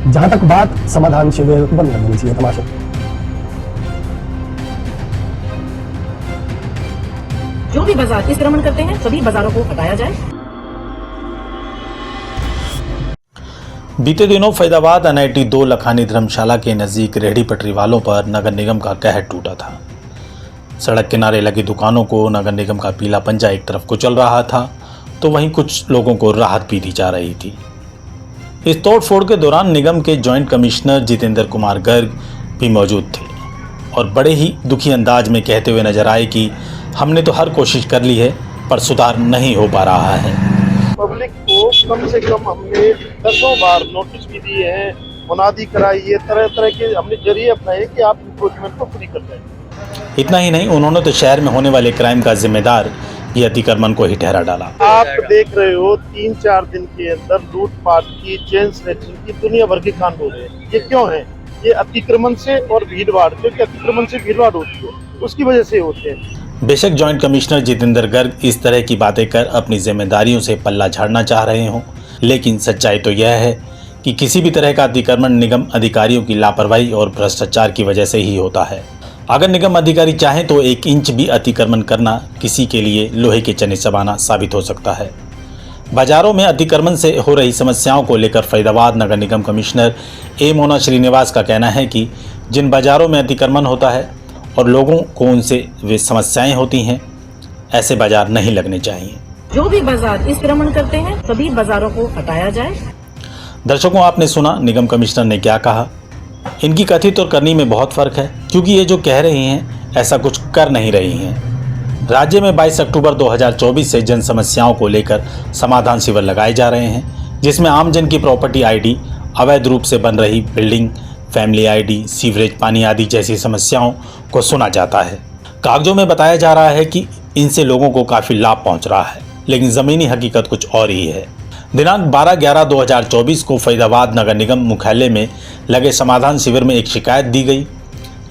जहां तक बात समाधान शिविर बंद कर देनी चाहिए तमाशा। जो भी बाजार अतिक्रमण करते हैं सभी बाजारों को हटाया जाए। बीते दिनों फैजाबाद NIT 2 लखानी धर्मशाला के नज़दीक रेहड़ी पटरी वालों पर नगर निगम का कहर टूटा था। सड़क किनारे लगी दुकानों को नगर निगम का पीला पंजा एक तरफ कुचल रहा था तो वहीं कुछ लोगों को राहत भी दी जा रही थी। इस तोड़फोड़ के दौरान निगम के जॉइंट कमिश्नर जितेंद्र कुमार गर्ग भी मौजूद थे और बड़े ही दुखी अंदाज में कहते हुए नजर आए कि हमने तो हर कोशिश कर ली है पर सुधार नहीं हो पा रहा है। पब्लिक को कम से कम हमने दसों बार नोटिस भी दिए हैं, मुनादी कराई है, तरह तरह के हमने जरिए अपनाए कि आप इंक्रोचमेंट को फ्री कर दें। इतना ही नहीं, उन्होंने तो शहर में होने वाले क्राइम का जिम्मेदार ये अतिक्रमण को ही ठहरा डाला। आप देख रहे हो 3-4 दिन के अंदर लूटपाट की, चेन स्नैचिंग की दुनिया भर के कांड हो रहे हैं। ये क्यों है? ये अतिक्रमण से और भीड़भाड़, क्योंकि अतिक्रमण से भीड़भाड़ होती है, उसकी वजह से होते हैं। बेशक जॉइंट कमिश्नर जितेंद्र गर्ग इस तरह की बातें कर अपनी जिम्मेदारियों से पल्ला झाड़ना चाह रहे हों, लेकिन सच्चाई तो यह है कि किसी भी तरह का अतिक्रमण निगम अधिकारियों की लापरवाही और भ्रष्टाचार की वजह से ही होता है। अगर निगम अधिकारी चाहें तो 1 इंच भी अतिक्रमण करना किसी के लिए लोहे के चने चबाना साबित हो सकता है। बाजारों में अतिक्रमण से हो रही समस्याओं को लेकर फैजाबाद नगर निगम कमिश्नर ए मोना श्रीनिवास का कहना है कि जिन बाजारों में अतिक्रमण होता है और लोगों को उनसे वे समस्याएं होती हैं, ऐसे बाजार नहीं लगने चाहिए। जो भी बाजार अतिक्रमण करते हैं सभी बाजारों को हटाया जाए। दर्शकों, आपने सुना निगम कमिश्नर ने क्या कहा। इनकी कथित और करनी में बहुत फर्क है, क्योंकि ये जो कह रही हैं ऐसा कुछ कर नहीं रही हैं। राज्य में 22 अक्टूबर 2024 से जन समस्याओं को लेकर समाधान शिविर लगाए जा रहे हैं, जिसमें आमजन की प्रॉपर्टी ID, अवैध रूप से बन रही बिल्डिंग, फैमिली ID, सीवरेज पानी आदि जैसी समस्याओं को सुना जाता है। कागजों में बताया जा रहा है कि इनसे लोगों को काफ़ी लाभ पहुंच रहा है, लेकिन ज़मीनी हकीकत कुछ और ही है। दिनांक 12/11/2024 को फैजाबाद नगर निगम मुख्यालय में लगे समाधान शिविर में एक शिकायत दी गई।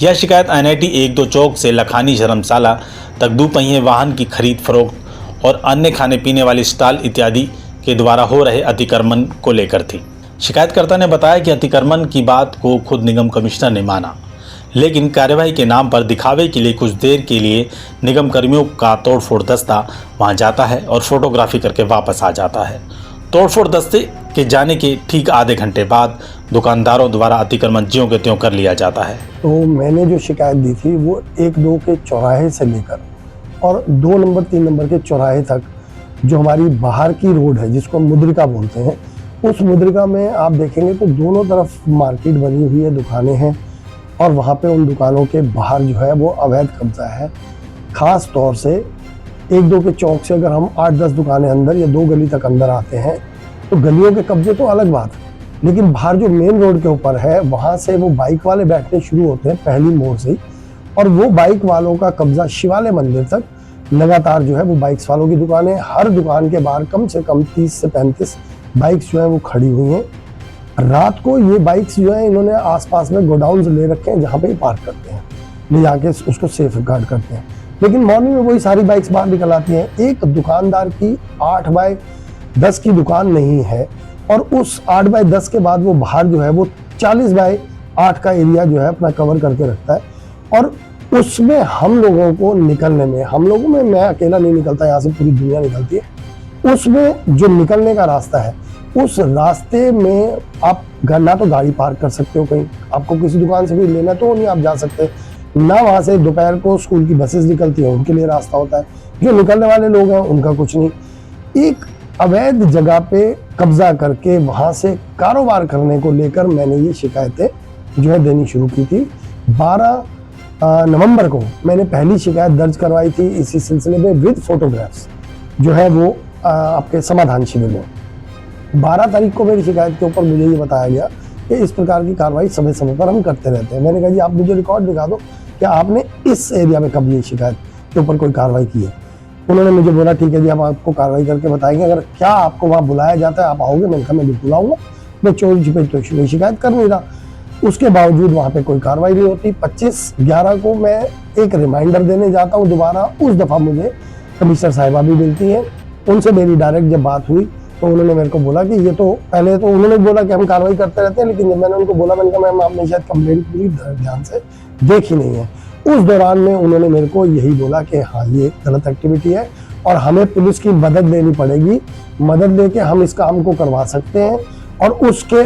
यह शिकायत NIT 1-2 चौक से लखानी धर्मशाला तक 2 पहिए वाहन की खरीद फरोख्त और अन्य खाने पीने वाले स्टॉल इत्यादि के द्वारा हो रहे अतिक्रमण को लेकर थी। शिकायतकर्ता ने बताया कि अतिक्रमण की बात को खुद निगम कमिश्नर ने माना, लेकिन कार्यवाही के नाम पर दिखावे के लिए कुछ देर के लिए निगम कर्मियों का तोड़फोड़ दस्ता वहां जाता है और फोटोग्राफी करके वापस आ जाता है। तोड़फोड़ दस्ते के जाने के ठीक आधे घंटे बाद दुकानदारों द्वारा अतिक्रमण ज्यों के त्यों कर लिया जाता है। तो मैंने जो शिकायत दी थी वो 1-2 के चौराहे से लेकर और 2 नंबर 3 नंबर के चौराहे तक जो हमारी बाहर की रोड है, जिसको मुद्रिका बोलते हैं, उस मुद्रिका में आप देखेंगे तो दोनों तरफ मार्केट बनी हुई है, दुकानें हैं और वहाँ पे उन दुकानों के बाहर जो है वो अवैध कब्जा है। ख़ास तौर से 1-2 के चौक से अगर हम 8-10 दुकानें अंदर या 2 गली तक अंदर आते हैं तो गलियों के कब्जे तो अलग बात है, लेकिन बाहर जो मेन रोड के ऊपर है वहाँ से वो बाइक वाले बैठने शुरू होते हैं पहली मोड़ से ही, और वो बाइक वालों का कब्जा शिवालय मंदिर तक लगातार जो है वो बाइक्स वालों की दुकानें, हर दुकान के बाहर कम से कम 30 से 35 बाइक्स जो है वो खड़ी हुई हैं। रात को ये बाइक्स जो है इन्होंने आसपास में गोडाउन्स ले रखे हैं जहाँ पे पार्क करते हैं, ले जाके उसको सेफ गार्ड करते हैं, लेकिन मॉर्निंग में वही सारी बाइक्स बाहर निकल आती हैं। एक दुकानदार की 8x10 की दुकान नहीं है और उस 8x10 के बाद वो बाहर जो है वो 40x8 का एरिया जो है अपना कवर करके रखता है, और उसमें हम लोगों को निकलने में, हम लोगों में मैं अकेला नहीं निकलता, यहाँ से पूरी दुनिया निकलती है, उसमें जो निकलने का रास्ता है उस रास्ते में आप ना तो गाड़ी पार्क कर सकते हो, कहीं आपको किसी दुकान से भी लेना तो नहीं आप जा सकते, ना वहाँ से दोपहर को स्कूल की बसेस निकलती हैं उनके लिए रास्ता होता है, जो निकलने वाले लोग हैं उनका कुछ नहीं। एक अवैध जगह पे कब्जा करके वहाँ से कारोबार करने को लेकर मैंने ये शिकायतें जो है देनी शुरू की थी। 12 नवंबर को मैंने पहली शिकायत दर्ज करवाई थी इसी सिलसिले में विद फोटोग्राफ्स जो है वो आपके समाधान शिविर में। 12 तारीख को मेरी शिकायत के ऊपर मुझे ये बताया गया कि इस प्रकार की कार्रवाई समय समय पर हम करते रहते हैं। मैंने कहा जी आप मुझे रिकॉर्ड दिखा दो, क्या आपने इस एरिया में कब ये शिकायत के ऊपर कोई कार्रवाई की है। उन्होंने मुझे बोला ठीक है जी हम आपको कार्रवाई करके बताएंगे, अगर क्या आपको वहाँ बुलाया जाता है आप आओगे। मैंने कहा मैं बिल्कुल आऊँगा, मैं चोरी छिपे तो कोई शिकायत कर नहीं रहा। उसके बावजूद वहाँ पे कोई कार्रवाई नहीं होती। 25/11 को मैं एक रिमाइंडर देने जाता हूँ दोबारा, उस दफ़ा मुझे कमिश्नर साहिबा भी मिलती हैं, उनसे मेरी डायरेक्ट जब बात हुई तो उन्होंने मेरे को बोला कि ये तो पहले तो उन्होंने बोला कि हम कार्रवाई करते रहते हैं, लेकिन जब मैंने उनको बोला, मैंने कहा मैम आपने शायद कंप्लेंट पूरी ध्यान से देखी नहीं है। उस दौरान में उन्होंने मेरे को यही बोला कि हाँ ये गलत एक्टिविटी है और हमें पुलिस की मदद लेनी पड़ेगी, मदद लेके हम इस काम को करवा सकते हैं और उसके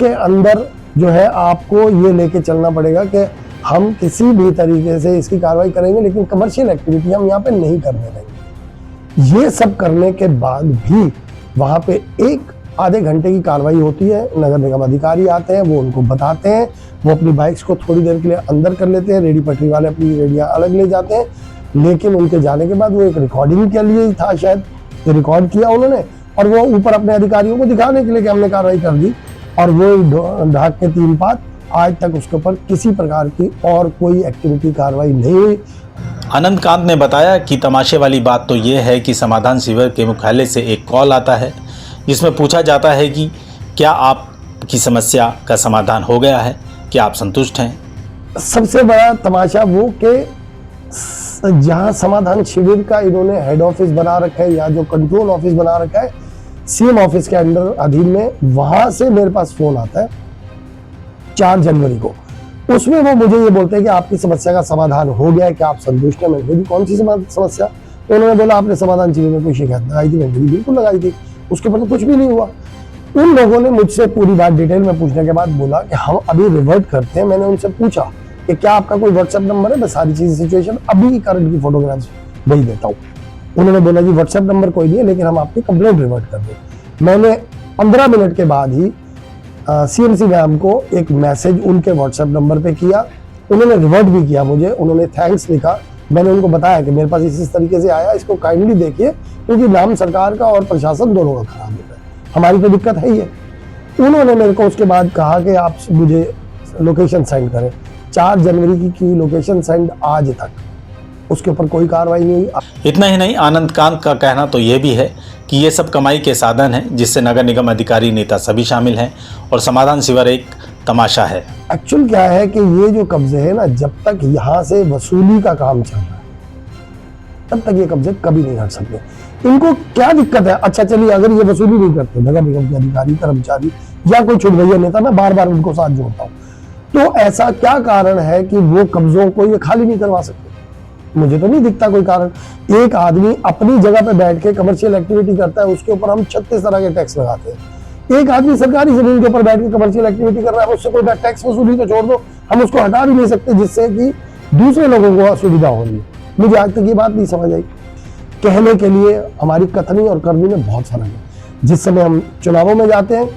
अंदर जो है आपको ये लेके चलना पड़ेगा कि हम किसी भी तरीके से इसकी कार्रवाई करेंगे, लेकिन कमर्शियल एक्टिविटी हम यहाँ पे नहीं करने देंगे। ये सब करने के बाद भी वहाँ पे एक आधे घंटे की कार्रवाई होती है। नगर निगम अधिकारी आते हैं, वो उनको बताते हैं, वो अपनी बाइक्स को थोड़ी देर के लिए अंदर कर लेते हैं, रेडी पटरी वाले अपनी रेडियाँ अलग ले जाते हैं, लेकिन उनके जाने के बाद वो एक रिकॉर्डिंग के लिए ही था शायद, रिकॉर्ड किया उन्होंने और वो ऊपर अपने अधिकारियों को दिखाने के लिए कि हमने कार्रवाई कर दी, और वो ढाक के 3 पात आज तक उसके ऊपर किसी प्रकार की और कोई एक्टिविटी कार्रवाई नहीं हुई। आनंद कांत ने बताया कि तमाशे वाली बात तो ये है कि समाधान शिविर के मुख्यालय से एक कॉल आता है जिसमें पूछा जाता है कि क्या आपकी समस्या का समाधान हो गया है, क्या आप संतुष्ट हैं। सबसे बड़ा तमाशा वो कि जहाँ समाधान शिविर का इन्होंने हेड ऑफिस बना रखा है या जो कंट्रोल ऑफिस बना रखा है सीएम ऑफिस के अंडर अधीन में, वहां से मेरे पास फोन आता है 4 जनवरी को। उसमें वो मुझे ये बोलते हैं कि आपकी समस्या का समाधान हो गया है, क्या आप संतुष्ट हैं। मैंने बोली कौन सी समस्या, तो उन्होंने बोला आपने समाधान शिविर में कोई शिकायत लगाई थी। मैंने बोली बिल्कुल लगाई थी, उसके ऊपर तो कुछ भी नहीं हुआ। उन लोगों ने मुझसे पूरी बात डिटेल में पूछने के बाद बोला कि हम अभी रिवर्ट करते हैं। मैंने उनसे पूछा कि क्या आपका कोई व्हाट्सएप नंबर है, मैं सारी चीज़ सिचुएशन अभी की करंट की फोटोग्राफ्स भेज देता हूँ। उन्होंने बोला जी व्हाट्सएप नंबर कोई नहीं है, लेकिन हम आपकी कंप्लेंट रिवर्ट कर दें। मैंने 15 मिनट के बाद ही सीएमसी मैम को एक मैसेज उनके व्हाट्सएप नंबर पे किया, उन्होंने रिवर्ट भी किया मुझे, उन्होंने थैंक्स लिखा। मैंने उनको बताया कि मेरे पास इस तरीके से आया, इसको काइंडली देखिए, क्योंकि नाम सरकार का और प्रशासन दोनों का खराब होता है, हमारी तो दिक्कत है ही है। उन्होंने मेरे को उसके बाद कहा कि आप मुझे लोकेशन सेंड करें। 4 जनवरी की लोकेशन सेंड आज तक उसके ऊपर कोई कार्रवाई नहीं हुई। इतना ही नहीं, आनंद कांत का कहना तो ये भी है कि ये सब कमाई के साधन हैं जिससे नगर निगम अधिकारी नेता सभी शामिल हैं और समाधान शिविर एक तमाशा है। एक्चुअल क्या है कि ये जो कब्जे है ना, जब तक यहाँ से वसूली का काम चल रहा है तब तक ये कब्जे कभी नहीं हट सकते। इनको क्या दिक्कत है, अच्छा चलिए अगर ये वसूली नहीं करते नगर निगम के अधिकारी कर्मचारी या कोई छुटभैया नेता, मैं बार बार उनको साथ जोड़ता हूँ, तो ऐसा क्या कारण है कि वो कब्जों को ये खाली नहीं करवा सकते। मुझे तो नहीं दिखता कोई कारण। एक आदमी अपनी जगह पे बैठ के कमर्शियल एक्टिविटी करता है, उसके ऊपर हम 36 तरह के टैक्स लगाते हैं। एक आदमी सरकारी जमीन के ऊपर बैठ के कमर्शियल एक्टिविटी कर रहा है, उससे कोई टैक्स वसूली तो छोड़ दो, हम उसको हटा भी नहीं सकते, जिससे कि दूसरे लोगों को असुविधा हो रही है। मुझे आज तक ये बात नहीं समझ आई। कहने के लिए हमारी कथनी और करनी में बहुत फर्क है। जिस समय हम चुनावों में जाते हैं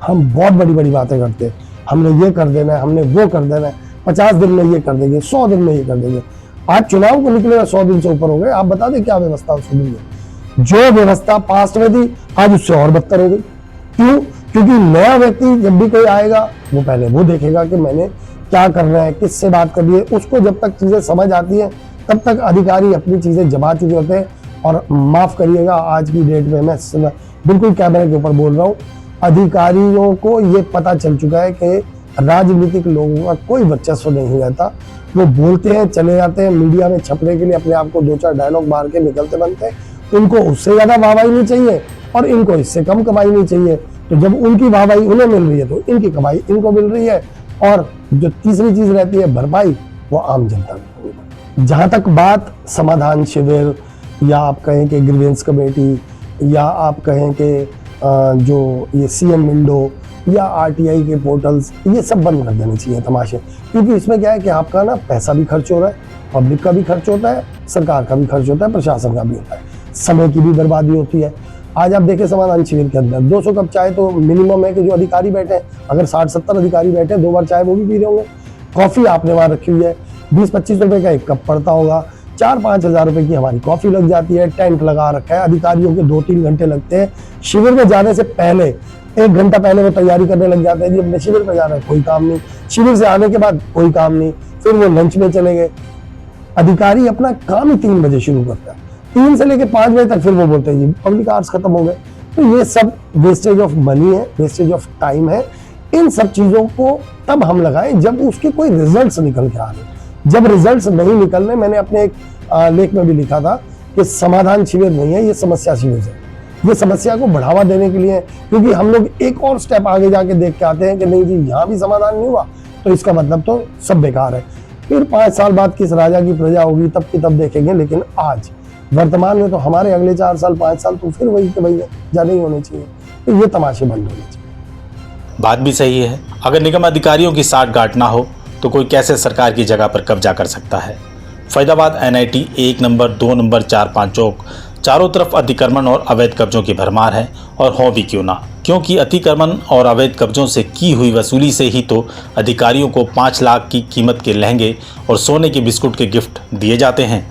हम बहुत बड़ी बड़ी बातें करते हैं, हमने ये कर देना है, हमने वो कर देना है, 50 दिन में ये कर देंगे, 100 दिन में ये कर देंगे। आज चुनाव को निकले 100 दिन से ऊपर हो गए, आप बता दें क्या व्यवस्था उसमें है। जो व्यवस्था पास्ट में थी आज उससे और बदतर हो गई। क्यों? क्योंकि नया व्यक्ति जब भी कोई आएगा वो पहले वो देखेगा कि मैंने क्या करना है, किससे बात करनी है। उसको जब तक चीजें समझ आती है तब तक अधिकारी अपनी चीजें जमा चुके होते हैं। और माफ करिएगा, आज की डेट में मैं बिल्कुल कैमरे के ऊपर बोल रहा हूँ, अधिकारियों को ये पता चल चुका है कि राजनीतिक लोगों का कोई वर्चस्व नहीं रहता। वो बोलते हैं, चले जाते हैं, मीडिया में छपने के लिए अपने आप को 2-4 डायलॉग मार के निकलते बनते हैं। उनको उससे ज्यादा वाहवाही नहीं चाहिए और इनको इससे कम कमाई नहीं चाहिए। तो जब उनकी वाहवाही उन्हें मिल रही है तो इनकी कमाई इनको मिल रही है, और जो तीसरी चीज रहती है भरपाई, वो आम जनता को। जहां तक बात समाधान शिविर या आप कहें कि ग्रीवेंस कमेटी या आप कहें कि जो ये सीएम विंडो या आरटीआई के पोर्टल्स, ये सब बंद कर देने चाहिए तमाशे। क्योंकि इसमें क्या है कि आपका ना पैसा भी खर्च हो रहा है, पब्लिक का भी खर्च होता है, सरकार का भी खर्च होता है, प्रशासन का भी होता है, समय की भी बर्बादी होती है। आज आप देखें समाधान शिविर के अंदर 200 कप चाय तो मिनिमम है कि जो अधिकारी बैठे हैं, अगर 60-70 अधिकारी बैठे हैं 2 बार चाय वो भी पी रहे होंगे। कॉफ़ी आपने वहाँ रखी हुई है, 20-25 रुपये का एक कप पड़ता होगा, 4-5 हज़ार रुपये की हमारी कॉफ़ी लग जाती है। टेंट लगा रखा है, अधिकारियों के 2-3 घंटे लगते हैं। शिविर में जाने से पहले 1 घंटा पहले वो तैयारी करने लग जाते हैं, जी अपने शिविर में जाना है, कोई काम नहीं। शिविर से आने के बाद कोई काम नहीं, फिर वो लंच में चले गए। अधिकारी अपना काम ही 3 बजे शुरू करता है, 3 से लेकर 5 बजे तक फिर वो बोलते हैं जी पब्लिक आवर्स खत्म हो गए। तो ये सब वेस्टेज ऑफ मनी है, वेस्टेज ऑफ टाइम है। इन सब चीज़ों को तब हम लगाएं जब उसके कोई रिजल्ट्स निकल के आ रहे। जब रिजल्ट्स नहीं निकलने, मैंने अपने एक लेख में भी लिखा था कि समाधान शिविर नहीं है, ये समस्या शिविर है। ये समस्या को बढ़ावा देने के लिए है, क्योंकि हम लोग एक और स्टेप आगे जाके देख के आते हैं कि नहीं जी यहाँ भी समाधान नहीं हुआ तो इसका मतलब तो सब बेकार है। फिर 5 साल बाद किस राजा की प्रजा होगी तब की तब देखेंगे, लेकिन आज वर्तमान में तो हमारे अगले 4 साल 5 साल तो फिर वही के वही ज्यादा ही होने चाहिए। तो ये तमाशे बंद होने चाहिए। बात भी सही है। अगर निगम अधिकारियों की साठगांठ ना हो तो कोई कैसे सरकार की जगह पर कब्जा कर सकता है। फरीदाबाद NIT 1 नंबर 2 नंबर 4-5 चौक चारों तरफ अतिक्रमण और अवैध कब्जों की भरमार है, और हो भी क्यों ना, क्योंकि अतिक्रमण और अवैध कब्जों से की हुई वसूली से ही तो अधिकारियों को 5 लाख की कीमत के लहंगे और सोने के बिस्कुट के गिफ्ट दिए जाते हैं।